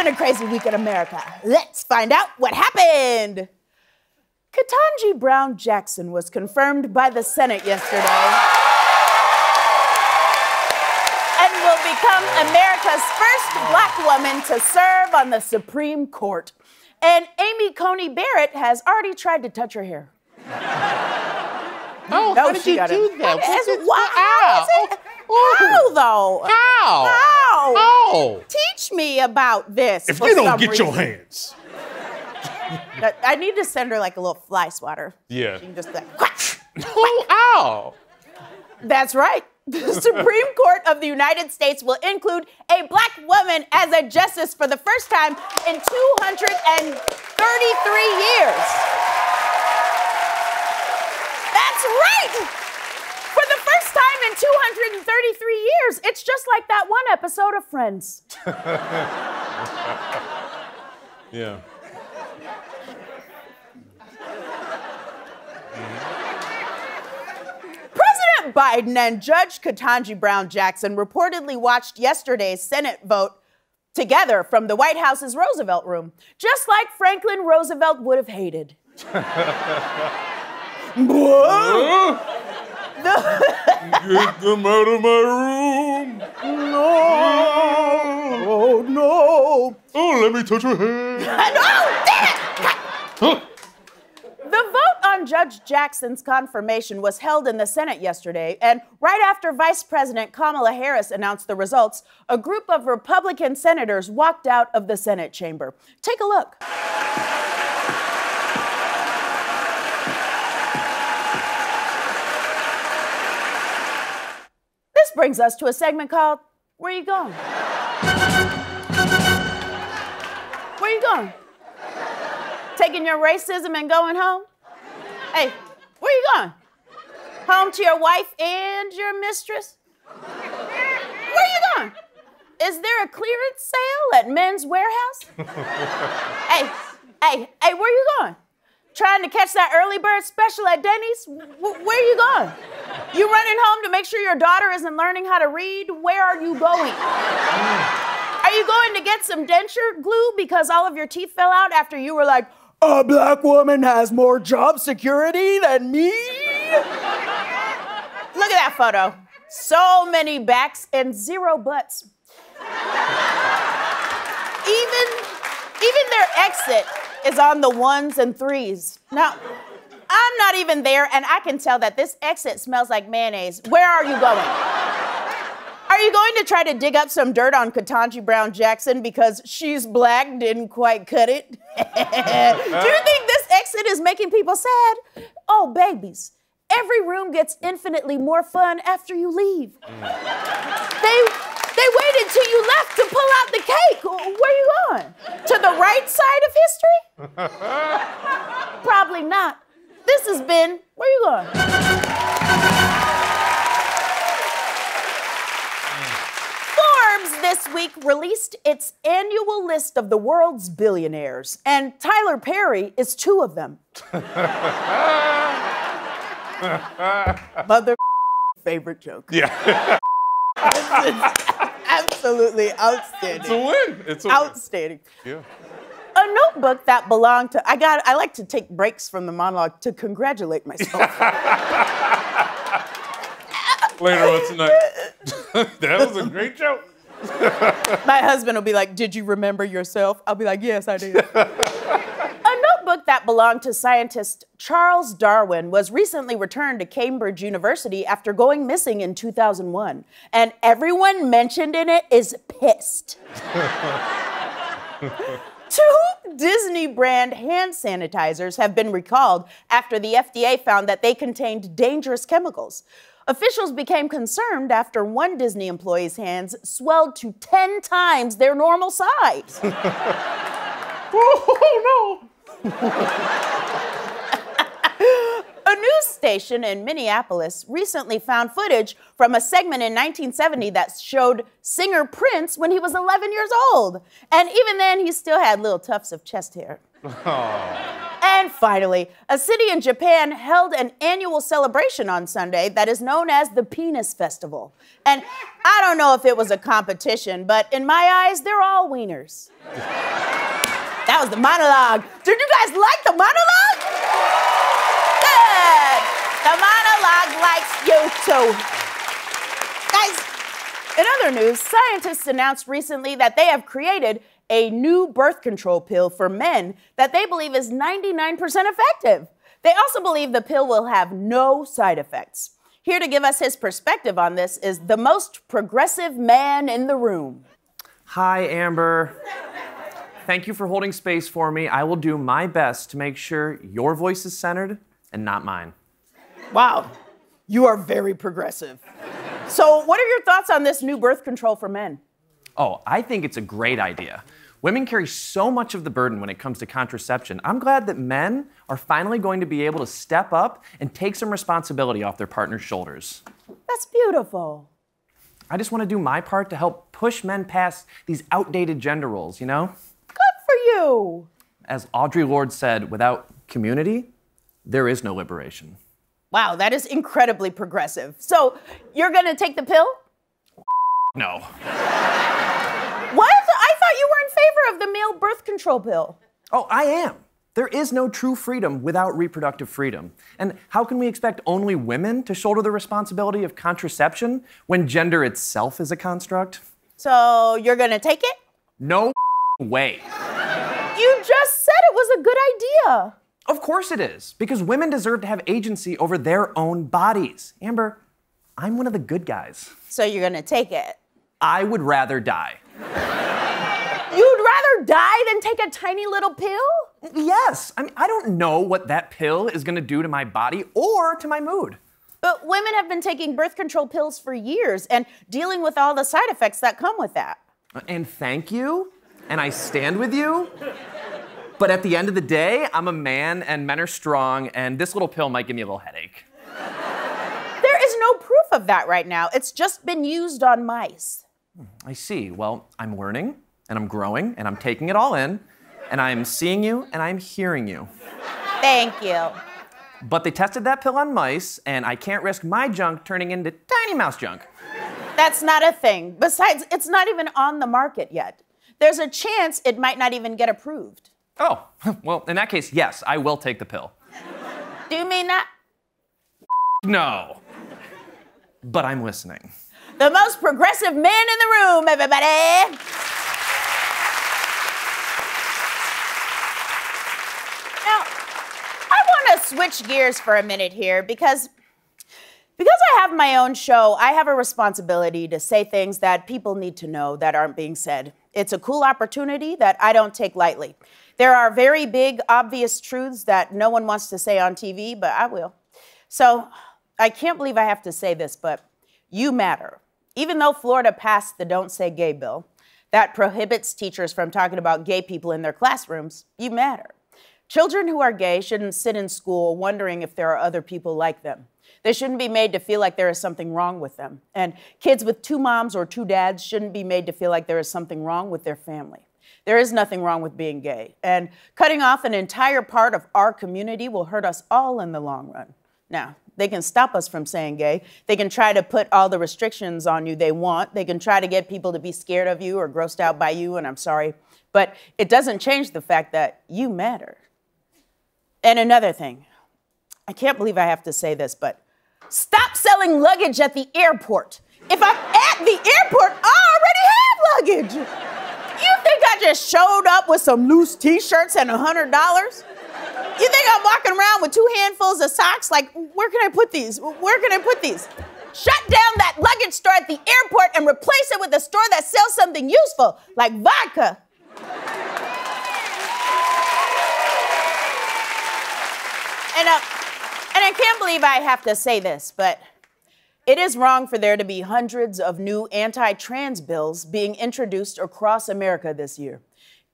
been a crazy week in America. Let's find out what happened. Ketanji Brown Jackson was confirmed by the Senate yesterday and will become America's first black woman to serve on the Supreme Court. And Amy Coney Barrett has already tried to touch her hair. Oh, how did you do that? How, though? How? How? Teach me about this. If you don't get your hands. I need to send her like a little fly swatter. Yeah. She can just like, Ow. That's right. The Supreme Court of the United States will include a black woman as a justice for the first time in 233 years. That's right! For the first time in 233 years. It's just like that one episode of Friends. Yeah. President Biden and Judge Ketanji Brown Jackson reportedly watched yesterday's Senate vote together from the White House's Roosevelt room, just like Franklin Roosevelt would have hated. Get them out of my room. No. Oh, no. Oh, let me touch her hand. No, damn it! The vote on Judge Jackson's confirmation was held in the Senate yesterday, and right after Vice President Kamala Harris announced the results, a group of Republican senators walked out of the Senate chamber. Take a look. This brings us to a segment called, Where You Going? Where you going? Taking your racism and going home? Hey, where you going? Home to your wife and your mistress? Where you going? Is there a clearance sale at Men's Warehouse? Hey, where you going? Trying to catch that early bird special at Denny's? Where you going? You running home to make sure your daughter isn't learning how to read? Where are you going? Are you going to get some denture glue because all of your teeth fell out after you were like, a black woman has more job security than me? Look at that photo. So many backs and zero butts. Even their exit is on the 1s and 3s. Now, I'm not even there, and I can tell that this exit smells like mayonnaise. Where are you going? Are you going to try to dig up some dirt on Ketanji Brown Jackson because she's black, didn't quite cut it? Do you think this exit is making people sad? Oh, babies, every room gets infinitely more fun after you leave. They waited till you left to pull out the cake. Where you going? To the right side of history? Probably not. This has been, where you going? Forbes this week released its annual list of the world's billionaires, and Tyler Perry is 2 of them. Mother favorite joke. Yeah. Absolutely outstanding. It's a win. It's a outstanding. Win. Yeah. A notebook that belonged to, I like to take breaks from the monologue to congratulate myself. Later on tonight. That was a great joke. My husband will be like, did you remember yourself? I'll be like, yes, I did. A notebook that belonged to scientist Charles Darwin was recently returned to Cambridge University after going missing in 2001. And everyone mentioned in it is pissed. 2 Disney brand hand sanitizers have been recalled after the FDA found that they contained dangerous chemicals. Officials became concerned after one Disney employee's hands swelled to 10 times their normal size. Oh, no. A news station in Minneapolis recently found footage from a segment in 1970 that showed singer Prince when he was 11 years old. And even then, he still had little tufts of chest hair. Oh. And finally, a city in Japan held an annual celebration on Sunday that is known as the Penis Festival. And I don't know if it was a competition, but in my eyes, they're all wieners. That was the monologue. Did you guys like the monologue? Good. The monologue likes you too. Guys, in other news, scientists announced recently that they have created a new birth control pill for men that they believe is 99% effective. They also believe the pill will have no side effects. Here to give us his perspective on this is the most progressive man in the room. Hi, Amber. Thank you for holding space for me. I will do my best to make sure your voice is centered and not mine. Wow, you are very progressive. So what are your thoughts on this new birth control for men? Oh, I think it's a great idea. Women carry so much of the burden when it comes to contraception. I'm glad that men are finally going to be able to step up and take some responsibility off their partner's shoulders. That's beautiful. I just want to do my part to help push men past these outdated gender roles, you know? Good for you. As Audre Lorde said, without community, there is no liberation. Wow, that is incredibly progressive. So, you're gonna take the pill? No. What? I thought you were in favor of the male birth control pill. Oh, I am. There is no true freedom without reproductive freedom. And how can we expect only women to shoulder the responsibility of contraception when gender itself is a construct? So, you're gonna take it? No way. You just said it was a good idea. Of course it is, because women deserve to have agency over their own bodies. Amber, I'm one of the good guys. So you're gonna take it? I would rather die. You'd rather die than take a tiny little pill? Yes. I mean, I don't know what that pill is gonna do to my body or to my mood. But women have been taking birth control pills for years and dealing with all the side effects that come with that. And thank you, and I stand with you. But at the end of the day, I'm a man and men are strong, and this little pill might give me a little headache. There is no proof of that right now. It's just been used on mice. I see. Well, I'm learning, and I'm growing, and I'm taking it all in, and I'm seeing you, and I'm hearing you. Thank you. But they tested that pill on mice, and I can't risk my junk turning into tiny mouse junk. That's not a thing. Besides, it's not even on the market yet. There's a chance it might not even get approved. Oh, well, in that case, yes, I will take the pill. Do you mean that? No. But I'm listening. The most progressive man in the room, everybody. Now, I want to switch gears for a minute here because I have my own show, I have a responsibility to say things that people need to know that aren't being said. It's a cool opportunity that I don't take lightly. There are very big, obvious truths that no one wants to say on TV, but I will. So, I can't believe I have to say this, but you matter. Even though Florida passed the Don't Say Gay bill, that prohibits teachers from talking about gay people in their classrooms, you matter. Children who are gay shouldn't sit in school wondering if there are other people like them. They shouldn't be made to feel like there is something wrong with them. And kids with two moms or two dads shouldn't be made to feel like there is something wrong with their family. There is nothing wrong with being gay. And cutting off an entire part of our community will hurt us all in the long run. Now, they can stop us from saying gay. They can try to put all the restrictions on you they want. They can try to get people to be scared of you or grossed out by you, and I'm sorry. But it doesn't change the fact that you matter. And another thing, I can't believe I have to say this, but stop selling luggage at the airport. If I'm at the airport, I already have luggage. You think I just showed up with some loose t-shirts and $100? You think I'm walking around with 2 handfuls of socks? Like, where can I put these? Where can I put these? Shut down that luggage store at the airport and replace it with a store that sells something useful, like vodka. And I can't believe I have to say this, but it is wrong for there to be hundreds of new anti-trans bills being introduced across America this year.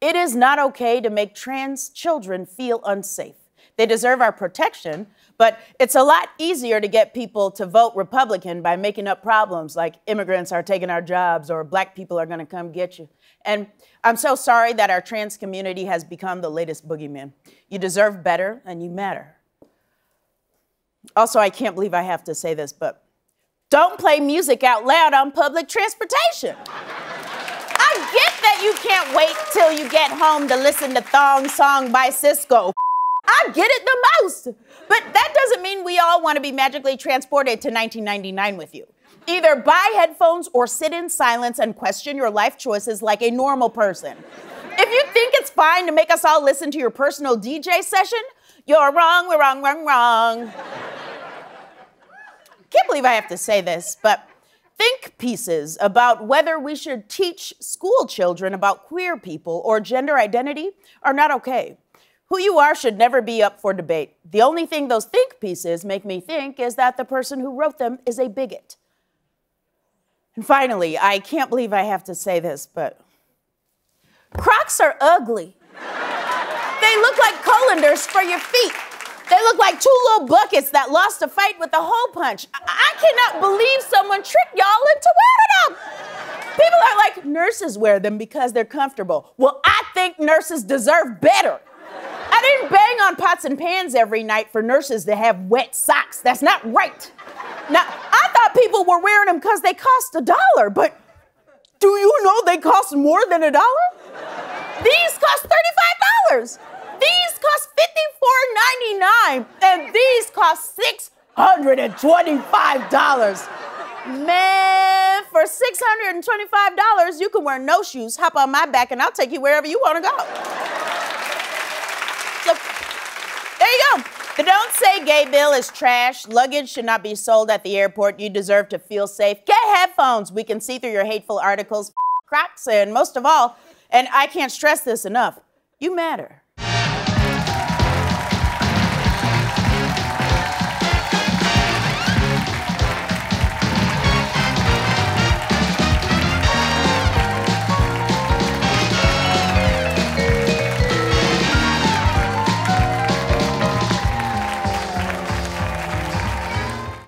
It is not okay to make trans children feel unsafe. They deserve our protection, but it's a lot easier to get people to vote Republican by making up problems like immigrants are taking our jobs or black people are gonna come get you. And I'm so sorry that our trans community has become the latest boogeyman. You deserve better and you matter. Also, I can't believe I have to say this, but don't play music out loud on public transportation. I get that you can't wait till you get home to listen to Thong Song by Cisco. I get it the most. But that doesn't mean we all want to be magically transported to 1999 with you. Either buy headphones or sit in silence and question your life choices like a normal person. If you think it's fine to make us all listen to your personal DJ session, you're wrong, we're wrong, wrong, wrong. Can't believe I have to say this, but think pieces about whether we should teach school children about queer people or gender identity are not okay. Who you are should never be up for debate. The only thing those think pieces make me think is that the person who wrote them is a bigot. And finally, I can't believe I have to say this, but Crocs are ugly. They look like colanders for your feet. They look like two little buckets that lost a fight with a hole punch. I cannot believe someone tricked y'all into wearing them. People are like, nurses wear them because they're comfortable. Well, I think nurses deserve better. I didn't bang on pots and pans every night for nurses to have wet socks. That's not right. Now, I thought people were wearing them because they cost $1, but do you know they cost more than $1? These cost $35. These cost $54.99, and these cost $625. Man, for $625, you can wear no shoes, hop on my back, and I'll take you wherever you want to go. So, there you go. The Don't Say Gay bill is trash. Luggage should not be sold at the airport. You deserve to feel safe. Get headphones. We can see through your hateful articles, Crocs, and most of all, and I can't stress this enough, you matter.